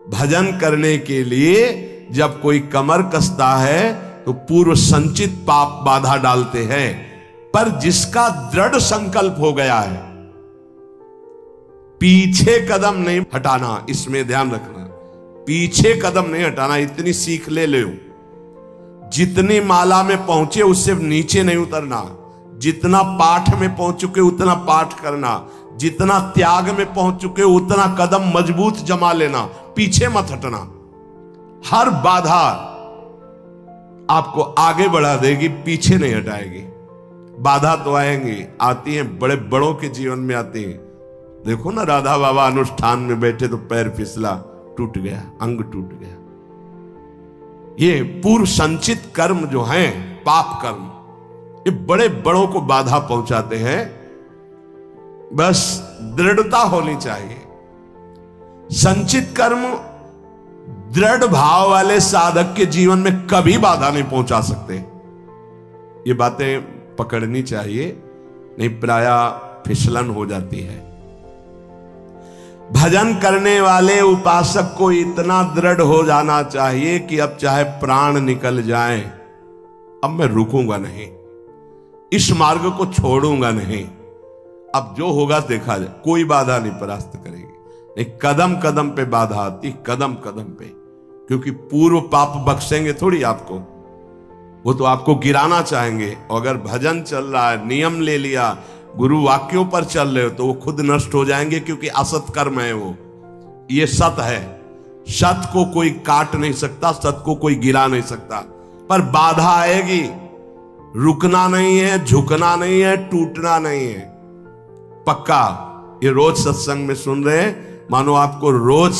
भजन करने के लिए जब कोई कमर कसता है तो पूर्व संचित पाप बाधा डालते हैं, पर जिसका दृढ़ संकल्प हो गया है, पीछे कदम नहीं हटाना, इसमें ध्यान रखना, पीछे कदम नहीं हटाना। इतनी सीख ले लो, जितनी माला में पहुंचे उससे नीचे नहीं उतरना, जितना पाठ में पहुंच चुके उतना पाठ करना, जितना त्याग में पहुंच चुके उतना कदम मजबूत जमा लेना, पीछे मत हटना। हर बाधा आपको आगे बढ़ा देगी, पीछे नहीं हटाएगी। बाधा तो आएंगी, आती हैं, बड़े बड़ों के जीवन में आती हैं। देखो ना, राधा बाबा अनुष्ठान में बैठे तो पैर फिसला, टूट गया, अंग टूट गया। ये पूर्व संचित कर्म जो हैं, पाप कर्म, ये बड़े बड़ों को बाधा पहुंचाते हैं। बस दृढ़ता होनी चाहिए। संचित कर्म दृढ़ भाव वाले साधक के जीवन में कभी बाधा नहीं पहुंचा सकते। ये बातें पकड़नी चाहिए, नहीं प्रायः फिसलन हो जाती है। भजन करने वाले उपासक को इतना दृढ़ हो जाना चाहिए कि अब चाहे प्राण निकल जाए, अब मैं रुकूंगा नहीं, इस मार्ग को छोड़ूंगा नहीं, अब जो होगा देखा जाए, कोई बाधा नहीं परास्त करेगी। नहीं, कदम कदम पे बाधा आती, कदम कदम पे, क्योंकि पूर्व पाप बख्शेंगे थोड़ी आपको, वो तो आपको गिराना चाहेंगे। और अगर भजन चल रहा है, नियम ले लिया, गुरु वाक्यों पर चल रहे हो, तो वो खुद नष्ट हो जाएंगे, क्योंकि असत कर्म है वो। ये सत है, सत को कोई काट नहीं सकता, सत को कोई गिरा नहीं सकता, पर बाधा आएगी। रुकना नहीं है, झुकना नहीं है, टूटना नहीं है, पक्का। ये रोज सत्संग में सुन रहे हैं, मानो आपको रोज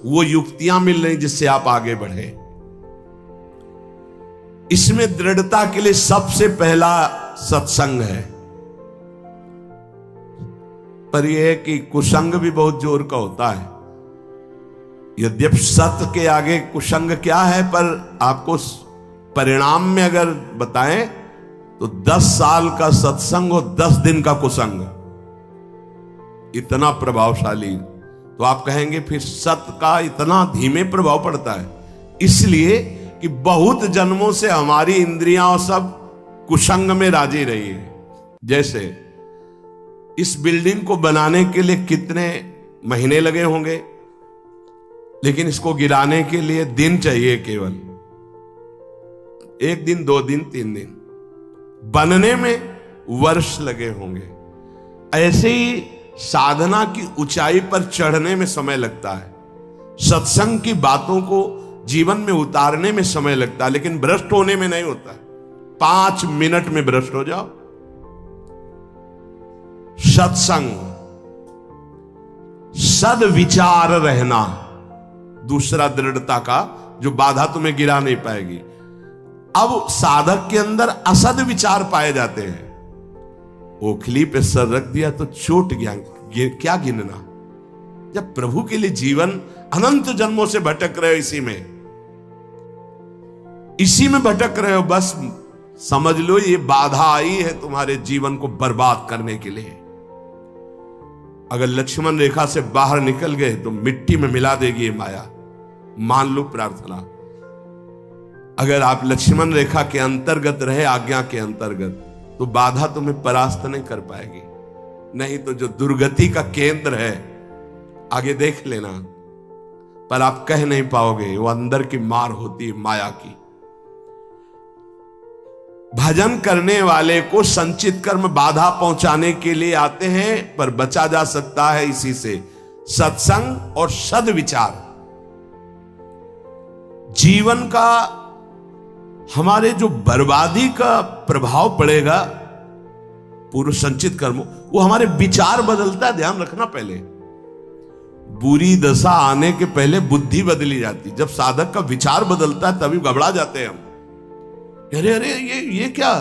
वो युक्तियां मिल रही जिससे आप आगे बढ़े। इसमें दृढ़ता के लिए सबसे पहला सत्संग है। पर यह है कि कुसंग भी बहुत जोर का होता है। यद्यपि सत्य के आगे कुसंग क्या है, पर आपको परिणाम में अगर बताएं तो 10 साल का सत्संग और 10 दिन का कुसंग, इतना प्रभावशाली। तो आप कहेंगे फिर सत्य का इतना धीमे प्रभाव पड़ता है, इसलिए कि बहुत जन्मों से हमारी इंद्रियां और सब कुसंग में राजी रही है। जैसे इस बिल्डिंग को बनाने के लिए कितने महीने लगे होंगे, लेकिन इसको गिराने के लिए दिन चाहिए, केवल 1 दिन, 2 दिन, 3 दिन। बनने में वर्ष लगे होंगे। ऐसे ही साधना की ऊंचाई पर चढ़ने में समय लगता है, सत्संग की बातों को जीवन में उतारने में समय लगता है, लेकिन भ्रष्ट होने में नहीं होता है। 5 मिनट में भ्रष्ट हो जाओ। सत्संग, सद्विचार रहना, दूसरा दृढ़ता का जो बाधा तुम्हें गिरा नहीं पाएगी। अब साधक के अंदर असद विचार पाए जाते हैं। ओखली पे सर रख दिया तो चोट गया, क्या गिनना। जब प्रभु के लिए जीवन अनंत जन्मों से भटक रहे हो, इसी में भटक रहे हो, बस समझ लो ये बाधा आई है तुम्हारे जीवन को बर्बाद करने के लिए। अगर लक्ष्मण रेखा से बाहर निकल गए तो मिट्टी में मिला देगी ये माया, मान लो प्रार्थना। अगर आप लक्ष्मण रेखा के अंतर्गत रहे, आज्ञा के अंतर्गत, तो बाधा तुम्हें परास्त नहीं कर पाएगी। नहीं तो जो दुर्गति का केंद्र है, आगे देख लेना, पर आप कह नहीं पाओगे, वो अंदर की मार होती है माया की। भजन करने वाले को संचित कर्म बाधा पहुंचाने के लिए आते हैं, पर बचा जा सकता है इसी से, सत्संग और सद्विचार। जीवन का हमारे जो बर्बादी का प्रभाव पड़ेगा पूर्व संचित कर्म, वो हमारे विचार बदलता है। ध्यान रखना, पहले बुरी दशा आने के पहले बुद्धि बदली जाती। जब साधक का विचार बदलता है तभी घबरा जाते हैं हम, अरे अरे ये क्या।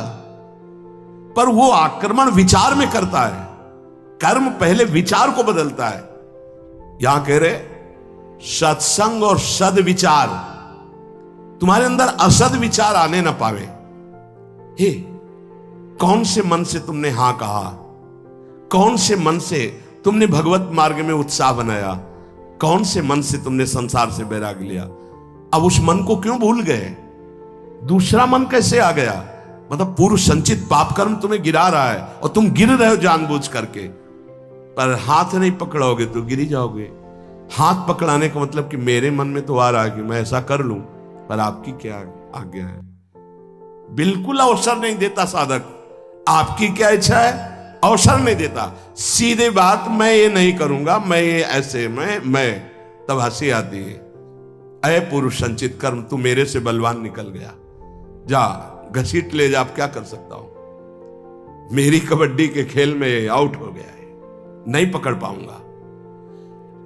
पर वो आक्रमण विचार में करता है, कर्म पहले विचार को बदलता है। यहां कह रहे सत्संग और सद्विचार, तुम्हारे अंदर असद विचार आने ना पावे। हे, कौन से मन से तुमने हां कहा, कौन से मन से तुमने भगवत मार्ग में उत्साह बनाया, कौन से मन से तुमने संसार से बैराग लिया? अब उस मन को क्यों भूल गए? दूसरा मन कैसे आ गया? मतलब पूर्व संचित पाप कर्म तुम्हें गिरा रहा है और तुम गिर रहे हो जानबूझ करके। पर हाथ नहीं पकड़ोगे तो गिर ही जाओगे। हाथ पकड़ाने का मतलब कि मेरे मन में तो आ रहा है कि मैं ऐसा कर लूं, पर आपकी क्या आज्ञा है? बिल्कुल अवसर नहीं देता साधक। आपकी क्या इच्छा है? अवसर नहीं देता। सीधे बात, मैं ये नहीं करूंगा, मैं ये ऐसे मैं तब हंसी आती है। अय पूर्व संचित कर्म, तू मेरे से बलवान निकल गया, जा घसीट ले जा। अब क्या कर सकता हूं? मेरी कबड्डी के खेल में आउट हो गया है, नहीं पकड़ पाऊंगा।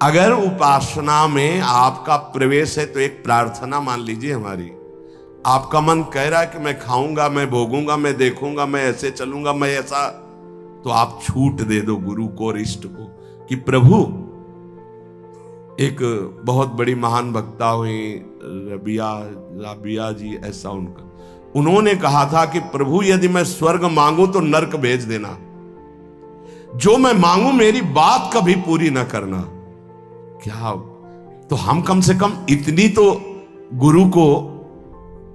अगर उपासना में आपका प्रवेश है तो एक प्रार्थना मान लीजिए हमारी। आपका मन कह रहा है कि मैं खाऊंगा, मैं भोगूंगा, मैं देखूंगा, मैं ऐसे चलूंगा, मैं ऐसा, तो आप छूट दे दो गुरु को और इष्ट को कि प्रभु, एक बहुत बड़ी महान वक्ता हुई राबिया जी, ऐसा उन्होंने कहा था कि प्रभु यदि मैं स्वर्ग मांगू तो नरक भेज देना, जो मैं मांगू मेरी बात कभी पूरी ना करना। क्या तो हम कम से कम इतनी तो गुरु को,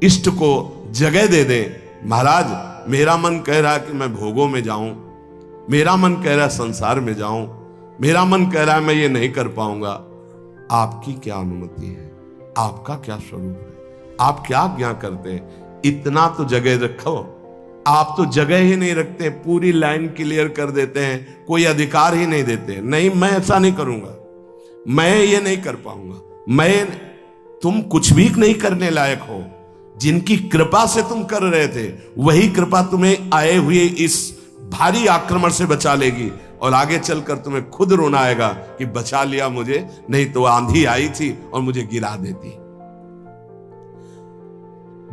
इष्ट को जगह दे दें। महाराज मेरा मन कह रहा है कि मैं भोगों में जाऊं, मेरा मन कह रहा है संसार में जाऊं, मेरा मन कह रहा है मैं ये नहीं कर पाऊंगा। आपकी क्या अनुमति है? आपका क्या स्वरूप है? आप क्या आज्ञा करते हैं? इतना तो जगह रखो। आप तो जगह ही नहीं रखते, पूरी लाइन क्लियर कर देते हैं, कोई अधिकार ही नहीं देते। नहीं, मैं ऐसा नहीं करूंगा, मैं ये नहीं कर पाऊंगा। तुम कुछ भी नहीं करने लायक हो। जिनकी कृपा से तुम कर रहे थे, वही कृपा तुम्हें आए हुए इस भारी आक्रमण से बचा लेगी, और आगे चलकर तुम्हें खुद रोना आएगा कि बचा लिया मुझे, नहीं तो आंधी आई थी और मुझे गिरा देती।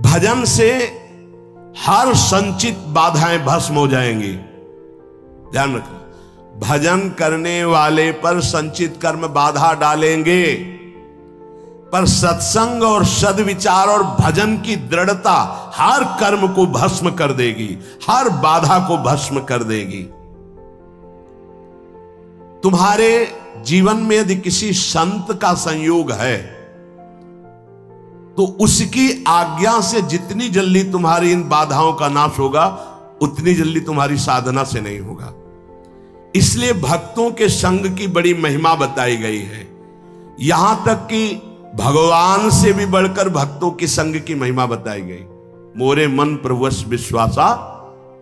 भजन से हर संचित बाधाएं भस्म हो जाएंगी। ध्यान रखना, भजन करने वाले पर संचित कर्म बाधा डालेंगे, पर सत्संग और सद्विचार और भजन की दृढ़ता हर कर्म को भस्म कर देगी, हर बाधा को भस्म कर देगी। तुम्हारे जीवन में यदि किसी संत का संयोग है तो उसकी आज्ञा से जितनी जल्दी तुम्हारी इन बाधाओं का नाश होगा, उतनी जल्दी तुम्हारी साधना से नहीं होगा। इसलिए भक्तों के संग की बड़ी महिमा बताई गई है। यहां तक कि भगवान से भी बढ़कर भक्तों के संग की महिमा बताई गई। मोरे मन प्रवश विश्वासा,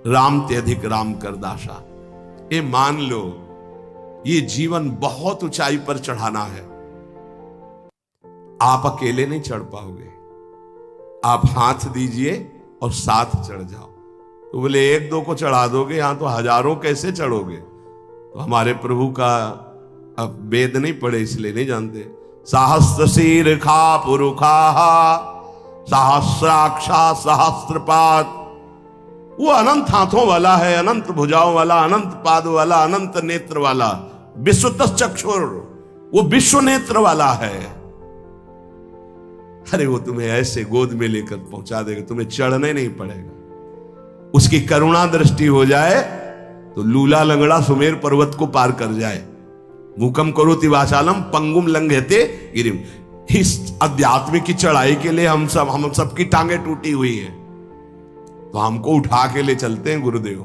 राम ते अधिक राम कर दासा। ये मान लो, ये जीवन बहुत ऊंचाई पर चढ़ाना है। आप अकेले नहीं चढ़ पाओगे। आप हाथ दीजिए और साथ चढ़ जाओ। तो बोले एक दो को चढ़ा दोगे, यहां तो हजारों कैसे चढ़ोगे? तो हमारे प्रभु का अब वेद नहीं पढ़े इसलिए नहीं जानते। सहस्त्र शीर खा पुरुखा, सहस्राक्षा सहस्त्रपाद। वो अनंत हाथों वाला है, अनंत भुजाओं वाला, अनंत पाद वाला, अनंत नेत्र वाला, विश्वतः चक्षुर, वो विश्व नेत्र वाला है। अरे वो तुम्हें ऐसे गोद में लेकर पहुंचा देगा, तुम्हें चढ़ने नहीं पड़ेगा। उसकी करुणा दृष्टि हो जाए तो लूला लंगड़ा सुमेर पर्वत को पार कर जाए। मुकम करोति वाचालम पंगुम लंघयते गिरिम। इस अध्यात्म की चढ़ाई के लिए हम सबकी टांगे टूटी हुई हैं, तो हमको उठा के ले चलते हैं गुरुदेव।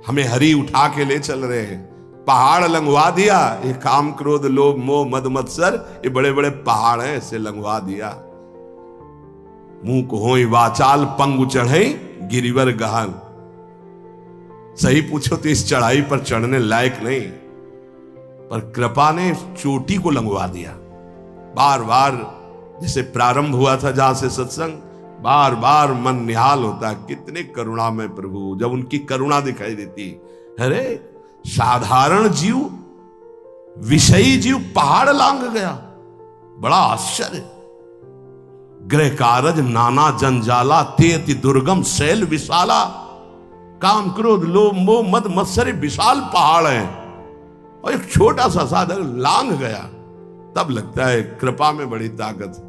हमें हरि उठा के ले चल रहे हैं। पहाड़ लंघवा दिया, ये काम क्रोध लोभ मोह मद मत्सर, ये बड़े बड़े पहाड़ हैं, इसे लंघवा दिया। मुंह को होई वाचाल पंगु चढ़े गिरिवर गहन। सही पूछो तो इस चढ़ाई पर चढ़ने लायक नहीं, पर कृपा ने चोटी को लंघवा दिया। बार बार जैसे प्रारंभ हुआ था जहां से सत्संग, बार बार मन निहाल होता, कितने करुणा में प्रभु, जब उनकी करुणा दिखाई देती। अरे साधारण जीव, विषयी जीव पहाड़ लांघ गया, बड़ा आश्चर्य। ग्रह कारज नाना जंजाला, ते अति दुर्गम शैल विशाला। काम क्रोध लोभ मोह मद मत्सर विशाल पहाड़ है, और एक छोटा सा साधक लांघ गया। तब लगता है कृपा में बड़ी ताकत।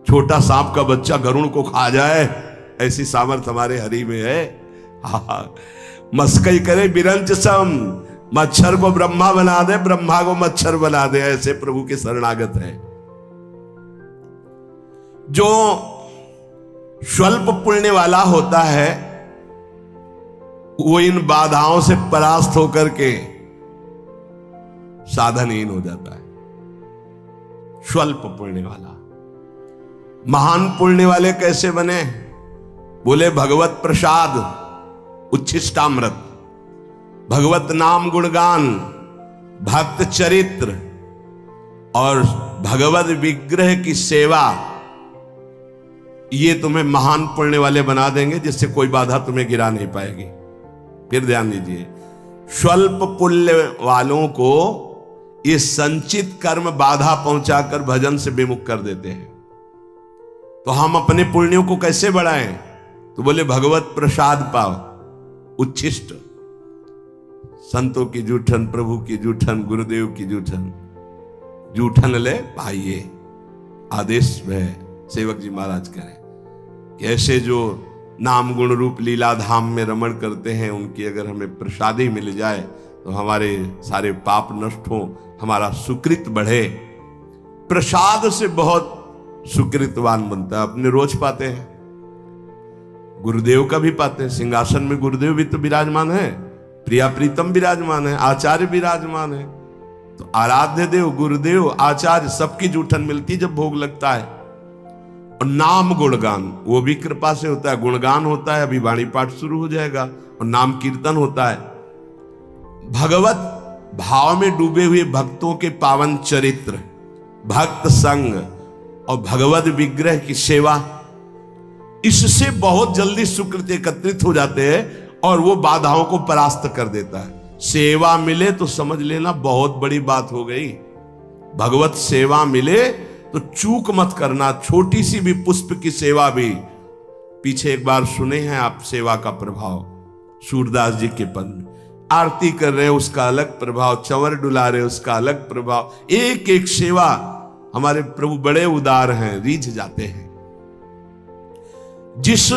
छोटा सांप का बच्चा गरुड़ को खा जाए, ऐसी सामर्थ हमारे हरि में है। मस्कई करे बिरंच सम, मच्छर को ब्रह्मा बना दे, ब्रह्मा को मच्छर बना दे, ऐसे प्रभु के शरणागत है। जो स्वल्प पुण्य वाला होता है वो इन बाधाओं से परास्त होकर के साधनहीन हो जाता है। स्वल्प पुण्य वाला। महान पुण्य वाले कैसे बने? बोले भगवत प्रसाद, उच्छिष्टामृत, भगवत नाम गुणगान, भक्त चरित्र और भगवत विग्रह की सेवा, ये तुम्हें महान पुण्य वाले बना देंगे जिससे कोई बाधा तुम्हें गिरा नहीं पाएगी। फिर ध्यान दीजिए, स्वल्प पुण्य वालों को ये संचित कर्म बाधा पहुंचाकर भजन से विमुख कर देते हैं। तो हम अपने पुण्यों को कैसे बढ़ाएं? तो बोले भगवत प्रसाद पाओ, उच्छिष्ट, संतों की जूठन, प्रभु की जूठन, गुरुदेव की जूठन, जूठन ले पाइए। आदेश में सेवक जी महाराज करें कि ऐसे जो नाम गुण रूप लीला धाम में रमण करते हैं उनकी अगर हमें प्रसादी मिल जाए तो हमारे सारे पाप नष्ट हो, हमारा सुकृत बढ़े। प्रसाद से बहुत सुकृतवान बनता है। अपने रोज पाते हैं, गुरुदेव का भी पाते हैं, सिंहासन में गुरुदेव भी तो विराजमान है, प्रिया प्रीतम विराजमान है, आचार्य विराजमान है। तो आराध्य देव, गुरुदेव, आचार्य सबकी जूठन मिलती है जब भोग लगता है। और नाम गुणगान वो भी कृपा से होता है। गुणगान होता है, अभी वाणी पाठ शुरू हो जाएगा, और नाम कीर्तन होता है। भगवत भाव में डूबे हुए भक्तों के पावन चरित्र, भक्त संग और भगवत विग्रह की सेवा, इससे बहुत जल्दी सुकृत एकत्रित हो जाते हैं और वो बाधाओं को परास्त कर देता है। सेवा मिले तो समझ लेना बहुत बड़ी बात हो गई। भगवत सेवा मिले तो चूक मत करना। छोटी सी भी पुष्प की सेवा भी, पीछे एक बार सुने हैं आप सेवा का प्रभाव, सूरदास जी के पद में आरती कर रहे हैं उसका अलग प्रभाव, चंवर डुला रहे उसका अलग प्रभाव। एक एक सेवा, हमारे प्रभु बड़े उदार हैं, रीझ जाते हैं। जिस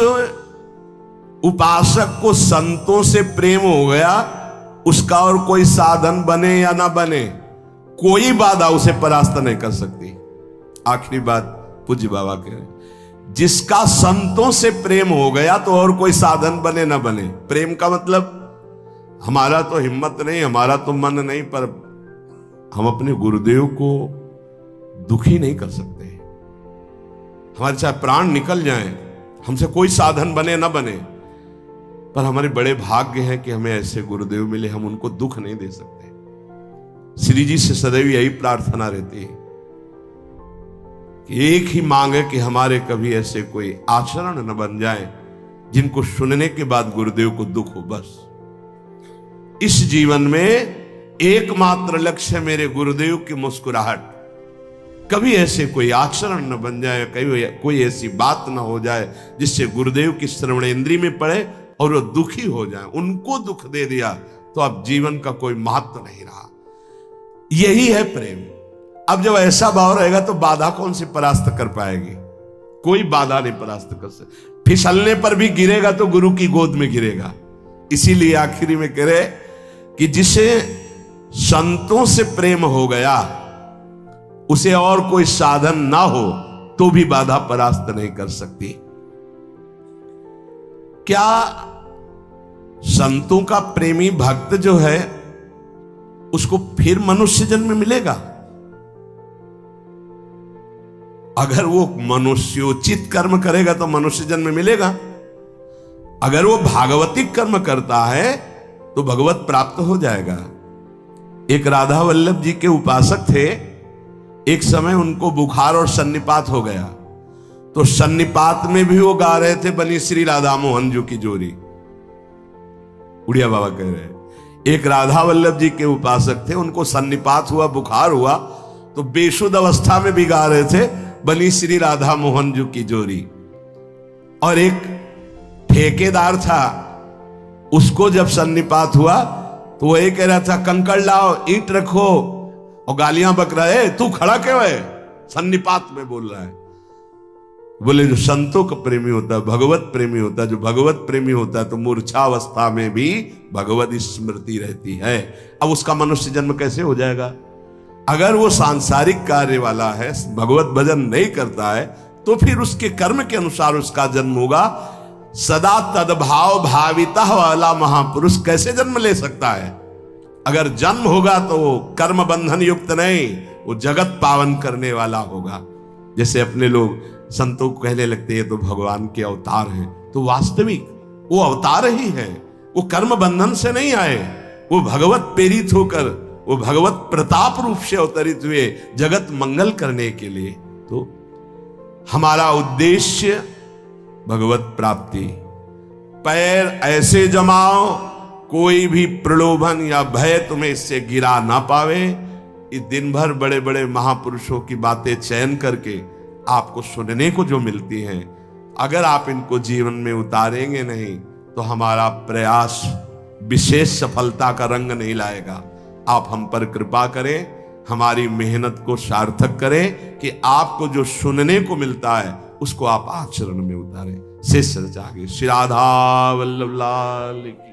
उपासक को संतों से प्रेम हो गया, उसका और कोई साधन बने या ना बने, कोई बाधा उसे परास्त नहीं कर सकती। आखिरी बात पूज्य बाबा कह रहे, जिसका संतों से प्रेम हो गया तो और कोई साधन बने ना बने। प्रेम का मतलब हमारा तो हिम्मत नहीं, हमारा तो मन नहीं, पर हम अपने गुरुदेव को दुखी नहीं कर सकते। हमारे चाहे प्राण निकल जाएं, हमसे कोई साधन बने ना बने, पर हमारे बड़े भाग्य हैं कि हमें ऐसे गुरुदेव मिले, हम उनको दुख नहीं दे सकते। श्री जी से सदैव यही प्रार्थना रहती है कि एक ही मांग है कि हमारे कभी ऐसे कोई आचरण न बन जाए जिनको सुनने के बाद गुरुदेव को दुख हो। बस इस जीवन में एकमात्र लक्ष्य है मेरे गुरुदेव की मुस्कुराहट। कभी ऐसे कोई आचरण न बन जाए, कभी कोई ऐसी बात न हो जाए जिससे गुरुदेव की श्रवण इंद्री में पड़े और वो दुखी हो जाए। उनको दुख दे दिया तो अब जीवन का कोई महत्व नहीं रहा। यही है प्रेम। अब जब ऐसा भाव रहेगा तो बाधा कौन सी परास्त कर पाएगी? कोई बाधा नहीं परास्त कर सकती। फिसलने पर भी गिरेगा तो गुरु की गोद में गिरेगा। इसीलिए आखिरी में कह रहे कि जिसे संतों से प्रेम हो गया, उसे और कोई साधन ना हो तो भी बाधा परास्त नहीं कर सकती। क्या संतों का प्रेमी भक्त जो है उसको फिर मनुष्य जन्म मिलेगा? अगर वो मनुष्योचित कर्म करेगा तो मनुष्य जन्म मिलेगा। अगर वो भागवतिक कर्म करता है तो भगवत प्राप्त हो जाएगा। एक राधा वल्लभ जी के उपासक थे। एक समय उनको बुखार और सन्निपात हो गया, तो सन्निपात में भी वो गा रहे थे बनी श्री राधा मोहन जी की जोरी। उड़िया बाबा कह रहे हैं, एक राधा वल्लभ जी के उपासक थे, उनको सन्निपात हुआ, बुखार हुआ, तो बेशुद्ध अवस्था में भी गा रहे थे बनी श्री राधा मोहन जी की जोरी। और एक ठेकेदार था, उसको जब सन्निपात हुआ तो वो ये कह रहा था, कंकड़ लाओ, ईंट रखो, और गालियां बक रहा है, तू खड़ा क्यों है? सन्निपात में बोल रहा है। बोले जो संतों का प्रेमी होता है, भगवत प्रेमी होता है, जो भगवत प्रेमी होता है तो मूर्छावस्था में भी भगवत स्मृति रहती है। अब उसका मनुष्य जन्म कैसे हो जाएगा? अगर वो सांसारिक कार्य वाला है, भगवत भजन नहीं करता है, तो फिर उसके कर्म के अनुसार उसका जन्म होगा। सदा तद्भाव भाविता वाला महापुरुष कैसे जन्म ले सकता है? अगर जन्म होगा तो वो कर्म बंधन युक्त नहीं, वो जगत पावन करने वाला होगा। जैसे अपने लोग संतों को कहने लगते हैं तो भगवान के अवतार हैं, तो वास्तविक वो अवतार ही है, वो कर्म बंधन से नहीं आए, वो भगवत प्रेरित होकर, वो भगवत प्रताप रूप से अवतरित हुए जगत मंगल करने के लिए। तो हमारा उद्देश्य भगवत प्राप्ति। पैर ऐसे जमाओ कोई भी प्रलोभन या भय तुम्हें इससे गिरा ना पावे। इस दिन भर बड़े बड़े महापुरुषों की बातें चयन करके आपको सुनने को जो मिलती हैं, अगर आप इनको जीवन में उतारेंगे नहीं तो हमारा प्रयास विशेष सफलता का रंग नहीं लाएगा। आप हम पर कृपा करें, हमारी मेहनत को सार्थक करें कि आपको जो सुनने को मिलता है उसको आप आचरण में उतारें। शेष आगे श्री राधा वल्लभ लाल की।